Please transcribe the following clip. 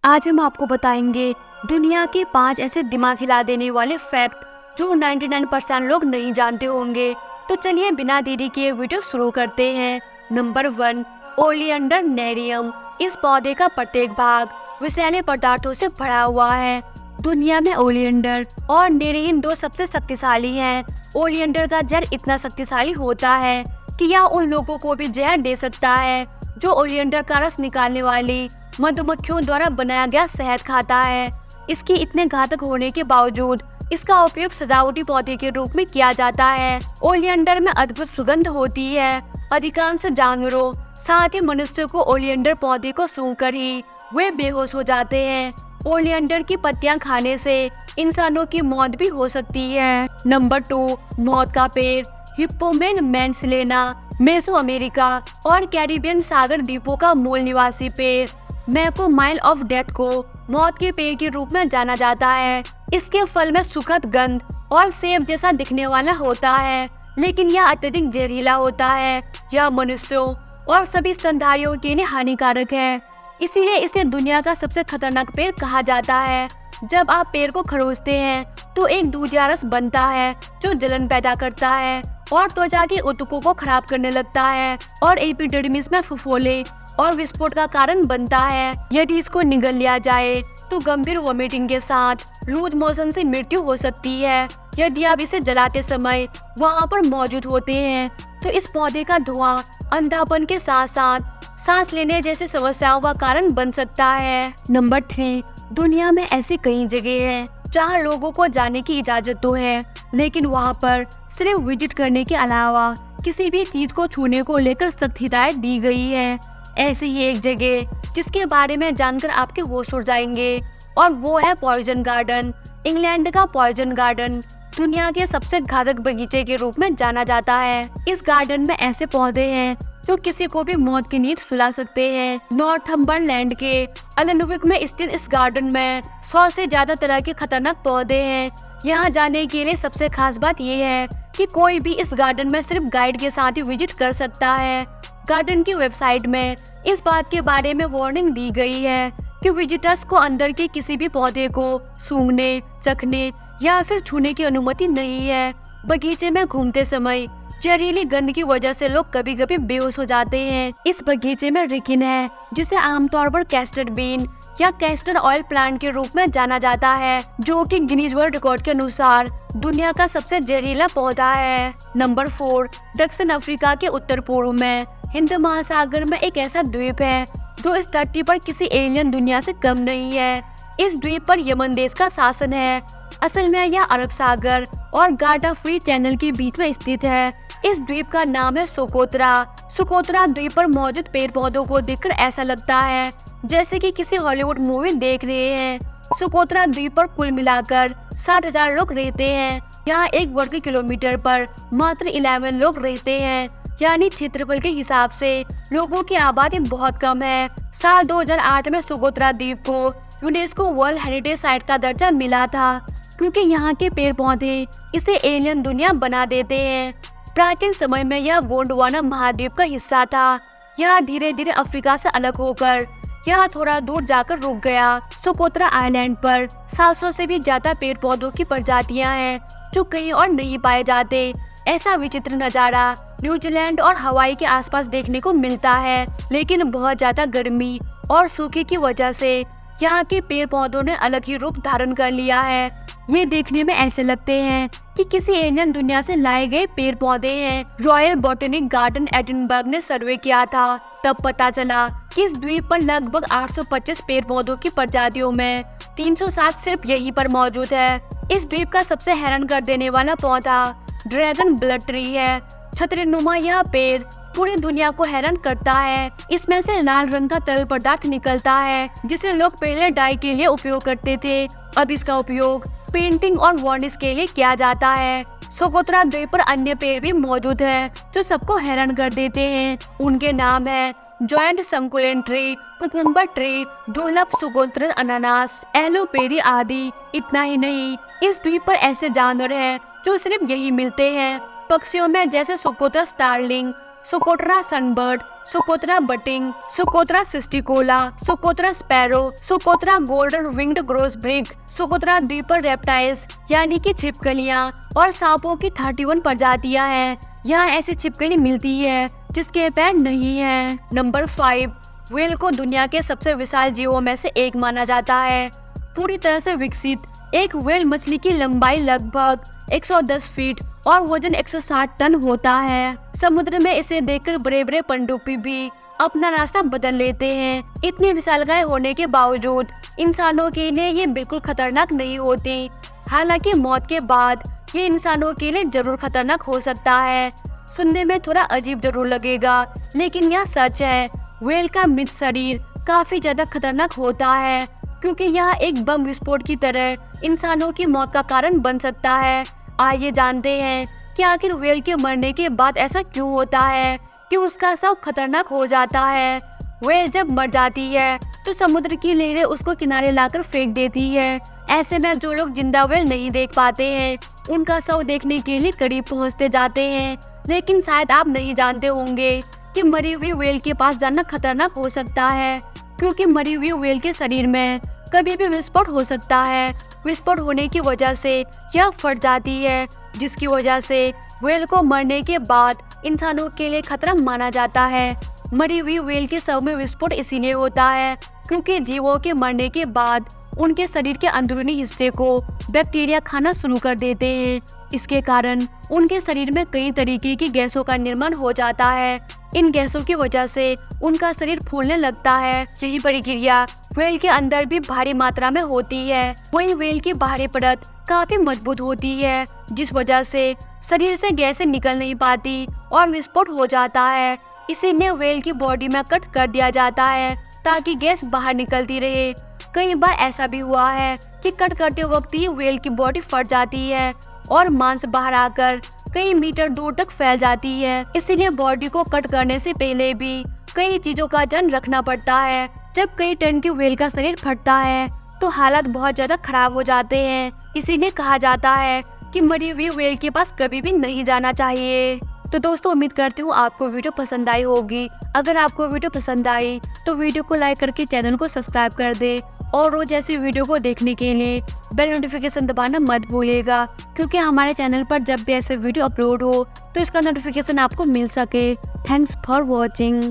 आज हम आपको बताएंगे दुनिया के 5 ऐसे दिमाग हिला देने वाले फैक्ट जो 99% लोग नहीं जानते होंगे। तो चलिए बिना देरी किए वीडियो शुरू करते हैं। Number 1, oleander nerium. इस पौधे का प्रत्येक भाग विषैले पदार्थों से भरा हुआ है। दुनिया में ओलियंडर और नेरियम 2 सबसे शक्तिशाली हैं। ओलियंडर का जहर इतना शक्तिशाली होता है कि यह उन लोगों को भी जहर दे सकता है जो ओलियंडर का रस निकालने वाली मधुमक्खियों द्वारा बनाया गया शहद खाता है। इसकी इतने घातक होने के बावजूद इसका उपयोग सजावटी पौधे के रूप में किया जाता है। ओलियंडर में अद्भुत सुगंध होती है। अधिकांश जानवरों साथ ही मनुष्य को ओलियंडर पौधे को सूंघकर ही वे बेहोश हो जाते हैं। ओलियंडर की पत्तियां खाने से इंसानों की मौत भी हो सकती है। नंबर 2, मौत का पेड़। हिप्पोमेन मैंसलेना मेसो अमेरिका और कैरिबियन सागर द्वीपों का मूल निवासी पेड़ मैको माइल ऑफ डेथ को मौत के पेड़ के रूप में जाना जाता है। इसके फल में सुखद गंध और सेब जैसा दिखने वाला होता है, लेकिन यह अत्यधिक जहरीला होता है। यह मनुष्यों और सभी स्तनधारियों के लिए हानिकारक है, इसीलिए इसे दुनिया का सबसे खतरनाक पेड़ कहा जाता है। जब आप पेड़ को खरोचते हैं तो एक दूधिया रस बनता है जो जलन पैदा करता है और त्वचा के ऊतकों को खराब करने लगता है और एपिडर्मिस में फफोले और विस्फोट का कारण बनता है। यदि इसको निगल लिया जाए तो गंभीर वोमिटिंग के साथ लूज मोशन से मृत्यु हो सकती है। यदि आप इसे जलाते समय वहां पर मौजूद होते हैं तो इस पौधे का धुआं अंधापन के साथ साथ सांस लेने जैसी समस्याओं का कारण बन सकता है। नंबर 3, दुनिया में ऐसी कई जगह हैं जहां लोगों को जाने की इजाजत तो है, लेकिन वहां पर सिर्फ विजिट करने के अलावा किसी भी चीज को छूने को लेकर सख्त हिदायत दी गई है। ऐसी ही एक जगह जिसके बारे में जानकर आपके होश उड़ जाएंगे और वो है पॉइजन गार्डन। इंग्लैंड का पॉइजन गार्डन दुनिया के सबसे घातक बगीचे के रूप में जाना जाता है। इस गार्डन में ऐसे पौधे हैं जो किसी को भी मौत की नींद सुला सकते हैं। नॉर्थम्बरलैंड के अलेनविक में स्थित इस गार्डन में 100 से ज्यादा तरह के खतरनाक पौधे हैं। यहाँ जाने के लिए सबसे खास बात यह है कि कोई भी इस गार्डन में सिर्फ गाइड के साथ ही विजिट कर सकता है। गार्डन की वेबसाइट में इस बात के बारे में वार्निंग दी गई है कि विजिटर्स को अंदर के किसी भी पौधे को सूंघने, चखने या फिर छूने की अनुमति नहीं है। बगीचे में घूमते समय जहरीली गंध की वजह से लोग कभी कभी बेहोश हो जाते हैं। इस बगीचे में रिकिन है, जिसे आमतौर पर कैस्टर बीन या कैस्टर ऑयल प्लांट के रूप में जाना जाता है, जो कि गिनीज वर्ल्ड रिकॉर्ड के अनुसार दुनिया का सबसे जहरीला पौधा है। नंबर 4, दक्षिण अफ्रीका के उत्तर पूर्व में हिंद महासागर में एक ऐसा द्वीप है जो इस धरती पर किसी एलियन दुनिया से कम नहीं है। इस द्वीप पर यमन देश का शासन है। असल में यह अरब सागर और गार्डा फ्री चैनल के बीच में स्थित है। इस द्वीप का नाम है सोकोत्रा। सोकोत्रा द्वीप पर मौजूद पेड़ पौधों को देखकर ऐसा लगता है जैसे कि किसी हॉलीवुड मूवी देख रहे हैं। सोकोत्रा द्वीप पर कुल मिलाकर 60,000 लोग रहते हैं। यहाँ 1 वर्ग किलोमीटर पर मात्र 11 लोग रहते हैं, यानी क्षेत्रफल के हिसाब से लोगों की आबादी बहुत कम है। साल 2008 में सोकोत्रा द्वीप को यूनेस्को वर्ल्ड हेरिटेज साइट का दर्जा मिला था, क्योंकि यहाँ के पेड़ पौधे इसे एलियन दुनिया बना देते हैं। प्राचीन समय में यह गोंडवाना महाद्वीप का हिस्सा था। यह धीरे धीरे अफ्रीका से अलग होकर यह थोड़ा दूर जाकर रुक गया। सोकोत्रा आइलैंड पर 700 से भी ज्यादा पेड़ पौधों की प्रजातियां हैं जो कहीं और नहीं पाए जाते। ऐसा विचित्र नजारा न्यूजीलैंड और हवाई के आसपास देखने को मिलता है, लेकिन बहुत ज्यादा गर्मी और सूखे की वजह से यहाँ के पेड़ पौधों ने अलग ही रूप धारण कर लिया है। ये देखने में ऐसे लगते हैं कि किसी एलियन दुनिया से लाए गए पेड़ पौधे हैं। रॉयल बॉटनिक गार्डन एडिनबर्ग ने सर्वे किया था, तब पता चला कि इस द्वीप पर लगभग 825 पेड़ पौधों की प्रजातियों में 307 सिर्फ यहीं पर मौजूद है। इस द्वीप का सबसे हैरान कर देने वाला पौधा ड्रैगन ब्लड ट्री है। छतरीनुमा यह पेड़ पूरी दुनिया को हैरान करता है। इसमें से लाल रंग का तरल पदार्थ निकलता है जिसे लोग पहले डाई के लिए उपयोग करते थे। अब इसका उपयोग पेंटिंग और वार्निश के लिए किया जाता है। सोकोत्रा द्वीप पर अन्य पेड़ भी मौजूद हैं जो सबको हैरान कर देते हैं। उनके नाम है जॉइंट संकुलेंट ट्री, कुकुम्बर ट्री, दुर्लभ सुगोत्र अनानास, एलोपेरी आदि। इतना ही नहीं, इस द्वीप पर ऐसे जानवर हैं जो सिर्फ यही मिलते हैं। पक्षियों में जैसे Socotra starling, Socotra sunbird, Socotra bunting, Socotra cisticola, Socotra sparrow, Socotra golden winged grosbeak, Socotra द्वीपर रेप्टाइल्स यानी कि छिपकलियां और सांपों की 31 प्रजातियां हैं। यहाँ ऐसी छिपकली मिलती है जिसके पैर नहीं है। नंबर 5, व्हेल को दुनिया के सबसे विशाल जीवों में से एक माना जाता है। पूरी तरह से विकसित एक व्हेल मछली की लंबाई लगभग 110 फीट और वजन 160 टन होता है। समुद्र में इसे देखकर बड़े बड़े पनडुब्बी भी अपना रास्ता बदल लेते हैं। इतनी विशालकाय होने के बावजूद इंसानों के लिए ये बिल्कुल खतरनाक नहीं होती। हालांकि मौत के बाद ये इंसानों के लिए जरूर खतरनाक हो सकता है। सुनने में थोड़ा अजीब जरूर लगेगा, लेकिन यह सच है। व्हेल का मृत शरीर काफी ज्यादा खतरनाक होता है क्योंकि यह एक बम विस्फोट की तरह इंसानों की मौत का कारण बन सकता है। आइए जानते हैं कि आखिर व्हेल के मरने के बाद ऐसा क्यों होता है कि उसका शव खतरनाक हो जाता है। व्हेल जब मर जाती है तो समुद्र की लहरें उसको किनारे लाकर फेंक देती है। ऐसे में जो लोग जिंदा व्हेल नहीं देख पाते हैं उनका शव देखने के लिए करीब पहुंचते जाते हैं। लेकिन शायद आप नहीं जानते होंगे कि मरी हुई व्हेल के पास जाना खतरनाक हो सकता है क्योंकि मरी हुई व्हेल के शरीर में कभी भी विस्फोट हो सकता है। विस्फोट होने की वजह से यह फट जाती है, जिसकी वजह से व्हेल को मरने के बाद इंसानों के लिए खतरा माना जाता है। मरी हुई व्हेल के शव में विस्फोट इसीलिए होता है क्योंकि जीवों के मरने के बाद उनके शरीर के अंदरूनी हिस्से को बैक्टीरिया खाना शुरू कर देते हैं। इसके कारण उनके शरीर में कई तरीके की गैसों का निर्माण हो जाता है। इन गैसों की वजह से उनका शरीर फूलने लगता है। यही प्रक्रिया व्हेल के अंदर भी भारी मात्रा में होती है। वहीं व्हेल की बाहरी परत काफी मजबूत होती है, जिस वजह से शरीर से गैसें निकल नहीं पाती और विस्फोट हो जाता है। इसीलिए व्हेल की बॉडी में कट कर दिया जाता है ताकि गैस बाहर निकलती रहे। कई बार ऐसा भी हुआ है कि कट करते वक्त ही व्हेल की बॉडी फट जाती है और मांस बाहर आकर कई मीटर दूर तक फैल जाती है। इसीलिए बॉडी को कट करने से पहले भी कई चीजों का ध्यान रखना पड़ता है। जब कई टन की व्हेल का शरीर फटता है तो हालात बहुत ज्यादा खराब हो जाते हैं। इसीलिए कहा जाता है कि मरी हुई व्हेल के पास कभी भी नहीं जाना चाहिए। तो दोस्तों, उम्मीद करती हूँ आपको वीडियो पसंद आई होगी। अगर आपको वीडियो पसंद आई तो वीडियो को लाइक करके चैनल को सब्सक्राइब कर दे और रोज ऐसी वीडियो को देखने के लिए बेल नोटिफिकेशन दबाना मत भूलिएगा, क्योंकि हमारे चैनल पर जब भी ऐसे वीडियो अपलोड हो तो इसका नोटिफिकेशन आपको मिल सके। Thanks for watching.